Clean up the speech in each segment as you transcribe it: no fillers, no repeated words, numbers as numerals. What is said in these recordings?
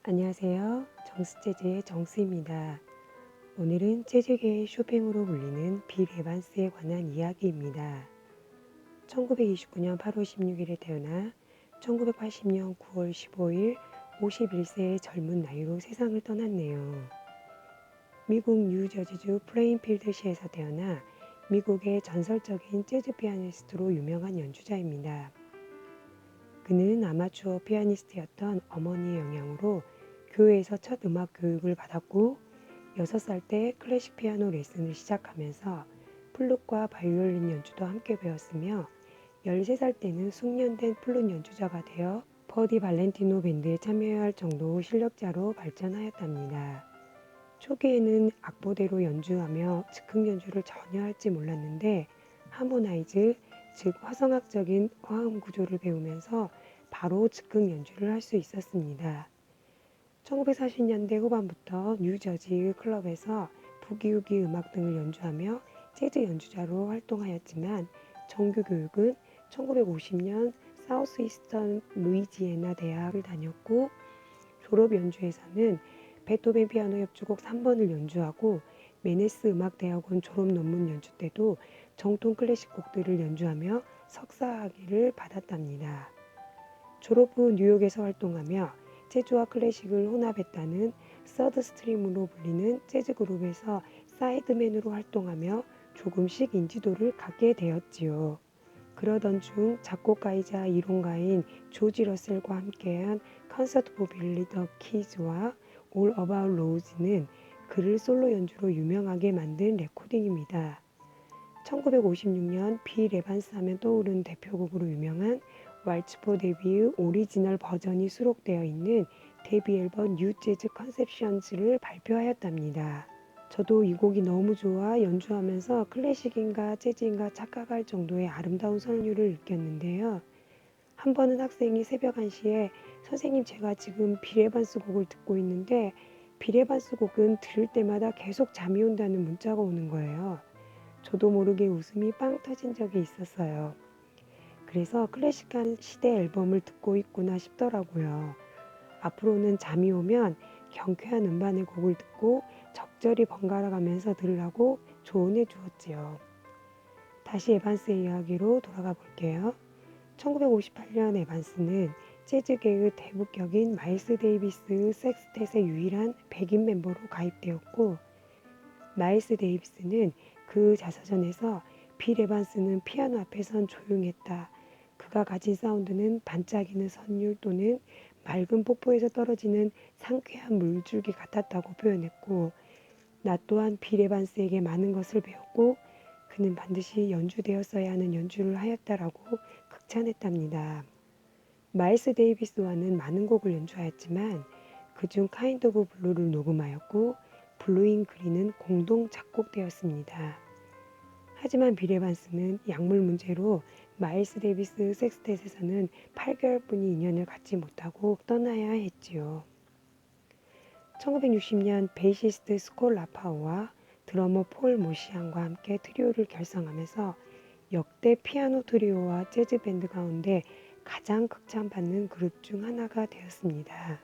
안녕하세요. 정스재즈의 정스입니다. 오늘은 재즈계의 쇼팽으로 불리는 빌 에반스에 관한 이야기입니다. 1929년 8월 16일에 태어나 1980년 9월 15일 51세의 젊은 나이로 세상을 떠났네요. 미국 뉴저지주 플레인필드시에서 태어나 미국의 전설적인 재즈 피아니스트로 유명한 연주자입니다. 그는 아마추어 피아니스트였던 어머니의 영향으로 교회에서 첫 음악 교육을 받았고 6살 때 클래식 피아노 레슨을 시작하면서 플룻과 바이올린 연주도 함께 배웠으며 13살 때는 숙련된 플룻 연주자가 되어 퍼디 발렌티노 밴드에 참여해야 할 정도 실력자로 발전하였답니다. 초기에는 악보대로 연주하며 즉흥 연주를 전혀 할지 몰랐는데 하모나이즈, 즉 화성학적인 화음 구조를 배우면서 바로 즉흥 연주를 할 수 있었습니다. 1940년대 후반부터 뉴저지 클럽에서 부기우기 음악 등을 연주하며 재즈 연주자로 활동하였지만 정규 교육은 1950년 사우스 이스턴 루이지애나 대학을 다녔고 졸업 연주에서는 베토벤 피아노 협주곡 3번을 연주하고 메네스 음악대학원 졸업 논문 연주 때도 정통 클래식 곡들을 연주하며 석사학위를 받았답니다. 졸업 후 뉴욕에서 활동하며 재즈와 클래식을 혼합했다는 서드 스트림으로 불리는 재즈 그룹에서 사이드맨으로 활동하며 조금씩 인지도를 갖게 되었지요. 그러던 중 작곡가이자 이론가인 조지 러셀과 함께한 콘서트 포 빌리 더 키즈와 올 어바웃 로즈는 그를 솔로 연주로 유명하게 만든 레코딩입니다. 1956년 빌 에반스 하면 떠오르는 대표곡으로 유명한 왈츠 포 데뷔의 오리지널 버전이 수록되어 있는 데뷔 앨범 뉴 재즈 컨셉션즈를 발표하였답니다. 저도 이 곡이 너무 좋아 연주하면서 클래식인가 재즈인가 착각할 정도의 아름다운 선율을 느꼈는데요. 한 번은 학생이 새벽 1시에 선생님 제가 지금 빌 에반스 곡을 듣고 있는데 빌 에반스 곡은 들을 때마다 계속 잠이 온다는 문자가 오는 거예요. 저도 모르게 웃음이 빵 터진 적이 있었어요. 그래서 클래식한 시대 앨범을 듣고 있구나 싶더라고요. 앞으로는 잠이 오면 경쾌한 음반의 곡을 듣고 적절히 번갈아 가면서 들으라고 조언해 주었지요. 다시 에반스의 이야기로 돌아가 볼게요. 1958년 에반스는 재즈계의 대부격인 마일스 데이비스 섹스텟의 유일한 백인 멤버로 가입되었고 마일스 데이비스는 그 자서전에서 빌 에반스는 피아노 앞에선 조용했다. 그가 가진 사운드는 반짝이는 선율 또는 맑은 폭포에서 떨어지는 상쾌한 물줄기 같았다고 표현했고 나 또한 빌 에반스에게 많은 것을 배웠고 그는 반드시 연주되었어야 하는 연주를 하였다라고 극찬했답니다. 마일스 데이비스와는 많은 곡을 연주하였지만 그중 카인드 오브 블루를 녹음하였고 블루인 그린은 공동 작곡되었습니다. 하지만 빌 에반스는 약물 문제로 마일스 데이비스 섹스텟에서는 8개월뿐이 인연을 갖지 못하고 떠나야 했지요. 1960년 베이시스트 스콜 라파오와 드러머 폴 모시안과 함께 트리오를 결성하면서 역대 피아노 트리오와 재즈 밴드 가운데 가장 극찬받는 그룹 중 하나가 되었습니다.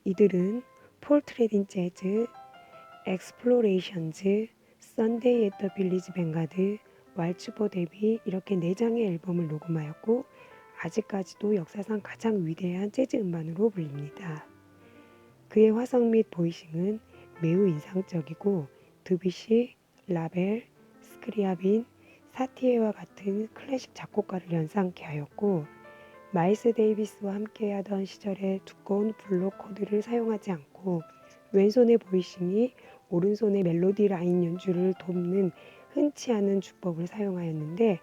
이들은 폴트레딘 재즈, 엑스플로레이션즈, 선데이 앳 더 빌리지 뱅가드, 왈츠 포 데뷔 이렇게 4장의 앨범을 녹음하였고 아직까지도 역사상 가장 위대한 재즈 음반으로 불립니다. 그의 화성 및 보이싱은 매우 인상적이고 드뷔시, 라벨, 스크리아빈, 사티에와 같은 클래식 작곡가를 연상케 하였고 마일스 데이비스와 함께하던 시절에 두꺼운 블록 코드를 사용하지 않고 왼손의 보이싱이 오른손의 멜로디 라인 연주를 돕는 흔치 않은 주법을 사용하였는데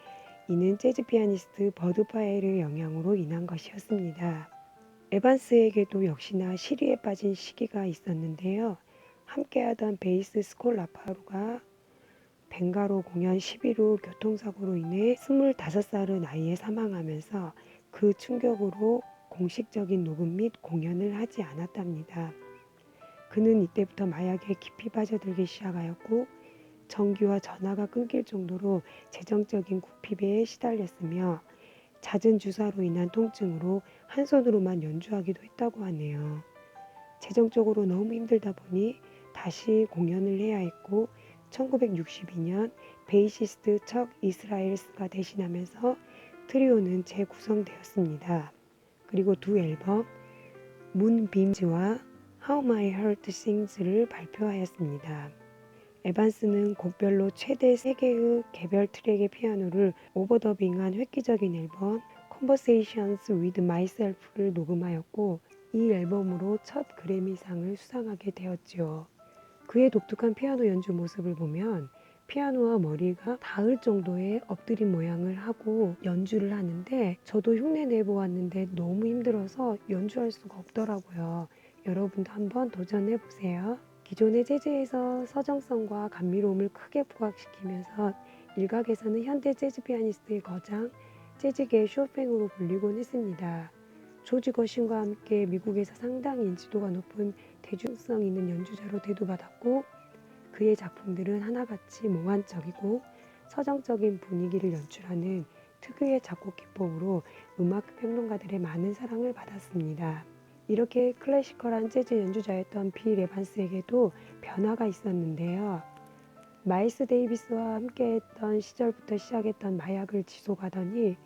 이는 재즈 피아니스트 버드 파엘의 영향으로 인한 것이었습니다. 에반스에게도 역시나 시리에 빠진 시기가 있었는데요. 함께하던 베이스 스콜 라파로가 벵가로 공연 10일 후 교통사고로 인해 25살의 나이에 사망하면서 그 충격으로 공식적인 녹음 및 공연을 하지 않았답니다. 그는 이때부터 마약에 깊이 빠져들기 시작하였고 전기와 전화가 끊길 정도로 재정적인 구피배에 시달렸으며 잦은 주사로 인한 통증으로 한 손으로만 연주하기도 했다고 하네요. 재정적으로 너무 힘들다 보니 다시 공연을 해야 했고 1962년 베이시스트 척 이스라엘스가 대신하면서 트리오는 재구성되었습니다. 그리고 두 앨범 문빔즈와 How My Heart Sings를 발표하였습니다. 에반스는 곡별로 최대 3개의 개별 트랙의 피아노를 오버더빙한 획기적인 앨범 Conversations with Myself를 녹음하였고 이 앨범으로 첫 그래미상을 수상하게 되었지요. 그의 독특한 피아노 연주 모습을 보면 피아노와 머리가 닿을 정도의 엎드린 모양을 하고 연주를 하는데 저도 흉내 내보았는데 너무 힘들어서 연주할 수가 없더라고요. 여러분도 한번 도전해 보세요. 기존의 재즈에서 서정성과 감미로움을 크게 부각시키면서 일각에서는 현대 재즈 피아니스트의 거장, 재즈계의 쇼팽으로 불리곤 했습니다. 조지 거신과 함께 미국에서 상당히 인지도가 높은 대중성 있는 연주자로 대도받았고 그의 작품들은 하나같이 몽환적이고 서정적인 분위기를 연출하는 특유의 작곡 기법으로 음악 평론가들의 많은 사랑을 받았습니다. 이렇게 클래시컬한 재즈 연주자였던 빌 에반스에게도 변화가 있었는데요. 마일스 데이비스와 함께했던 시절부터 시작했던 마약을 지속하더니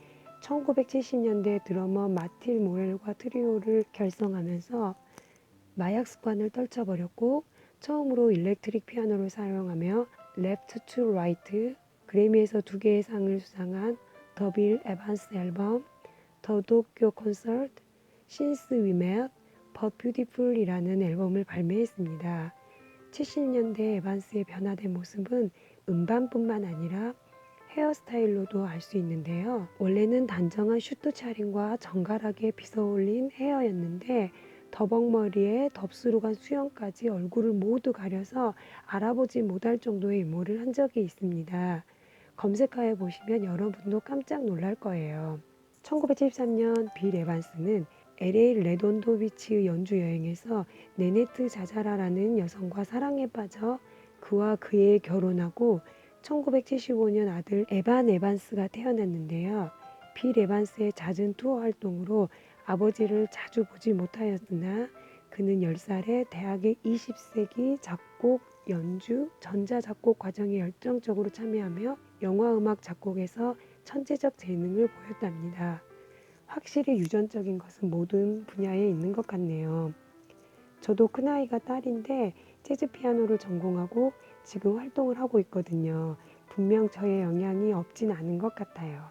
1970년대 드러머 마틸 모렐과 트리오를 결성하면서 마약 습관을 떨쳐버렸고 처음으로 일렉트릭 피아노를 사용하며 Left to Right, 그래미에서 2개의 상을 수상한 더 빌 에반스 앨범, 더 도쿄 콘서트, Since We Met, But Beautiful이라는 앨범을 발매했습니다. 70년대 에반스의 변화된 모습은 음반뿐만 아니라 헤어스타일로도 알 수 있는데요. 원래는 단정한 슈트 차림과 정갈하게 빗어올린 헤어였는데 더벅머리에 덥수로 간 수염까지 얼굴을 모두 가려서 알아보지 못할 정도의 외모를 한 적이 있습니다. 검색하여 보시면 여러분도 깜짝 놀랄 거예요. 1973년 빌 에반스는 LA 레돈도 비치의 연주 여행에서 네네트 자자라라는 여성과 사랑에 빠져 그와 그애 결혼하고 1975년 아들 에반 에반스가 태어났는데요. 빌 에반스의 잦은 투어 활동으로 아버지를 자주 보지 못하였으나 그는 10살에 대학의 20세기 작곡, 연주, 전자작곡 과정에 열정적으로 참여하며 영화음악 작곡에서 천재적 재능을 보였답니다. 확실히 유전적인 것은 모든 분야에 있는 것 같네요. 저도 큰아이가 딸인데 재즈 피아노를 전공하고 지금 활동을 하고 있거든요. 분명 저의 영향이 없진 않은 것 같아요.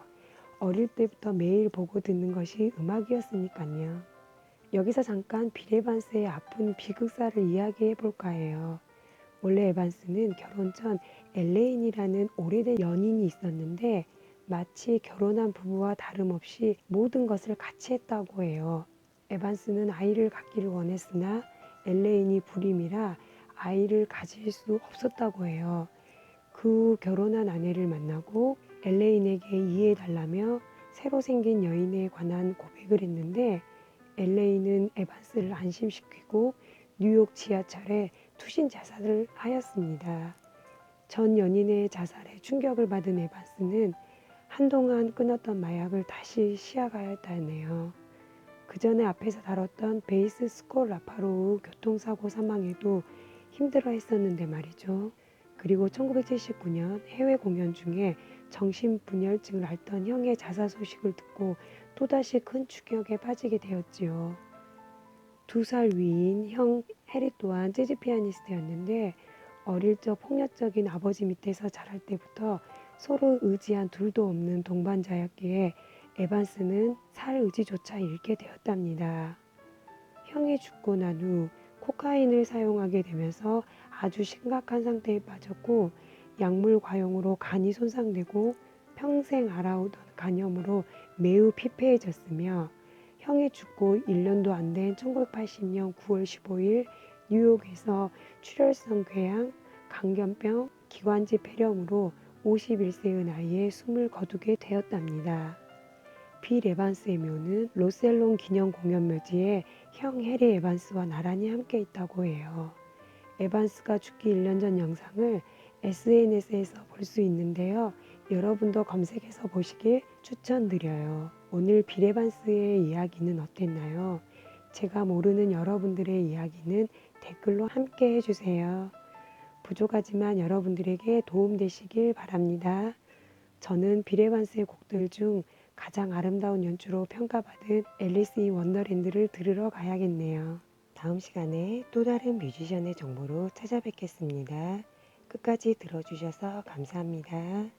어릴 때부터 매일 보고 듣는 것이 음악이었으니까요. 여기서 잠깐 빌 에반스의 아픈 비극사를 이야기해 볼까 해요. 원래 에반스는 결혼 전 엘레인이라는 오래된 연인이 있었는데 마치 결혼한 부부와 다름없이 모든 것을 같이 했다고 해요. 에반스는 아이를 갖기를 원했으나 엘레인이 불임이라 아이를 가질 수 없었다고 해요. 그 후 결혼한 아내를 만나고 엘레인에게 이해해달라며 새로 생긴 여인에 관한 고백을 했는데 엘레인은 에반스를 안심시키고 뉴욕 지하철에 투신 자살을 하였습니다. 전 연인의 자살에 충격을 받은 에반스는 한동안 끊었던 마약을 다시 시작하였다네요. 그 전에 앞에서 다뤘던 베이스 스콜 라파로우 교통사고 사망에도 힘들어 했었는데 말이죠. 그리고 1979년 해외 공연 중에 정신분열증을 앓던 형의 자살 소식을 듣고 또다시 큰 충격에 빠지게 되었지요. 2살 위인 형 해리 또한 재즈 피아니스트였는데 어릴 적 폭력적인 아버지 밑에서 자랄 때부터 서로 의지한 둘도 없는 동반자였기에 에반스는 살 의지조차 잃게 되었답니다. 형이 죽고 난 후 코카인을 사용하게 되면서 아주 심각한 상태에 빠졌고 약물 과용으로 간이 손상되고 평생 앓아오던 간염으로 매우 피폐해졌으며 형이 죽고 1년도 안 된 1980년 9월 15일 뉴욕에서 출혈성 궤양, 강경병, 기관지 폐렴으로 51세의 나이에 숨을 거두게 되었답니다. 빌 에반스의 묘는 로셀론 기념 공연 묘지에 형 해리 에반스와 나란히 함께 있다고 해요. 에반스가 죽기 1년 전 영상을 SNS에서 볼 수 있는데요. 여러분도 검색해서 보시길 추천드려요. 오늘 빌 에반스의 이야기는 어땠나요? 제가 모르는 여러분들의 이야기는 댓글로 함께 해주세요. 부족하지만 여러분들에게 도움되시길 바랍니다. 저는 빌 에반스의 곡들 중 가장 아름다운 연주로 평가받은 앨리스 인 원더랜드를 들으러 가야겠네요. 다음 시간에 또 다른 뮤지션의 정보로 찾아뵙겠습니다. 끝까지 들어주셔서 감사합니다.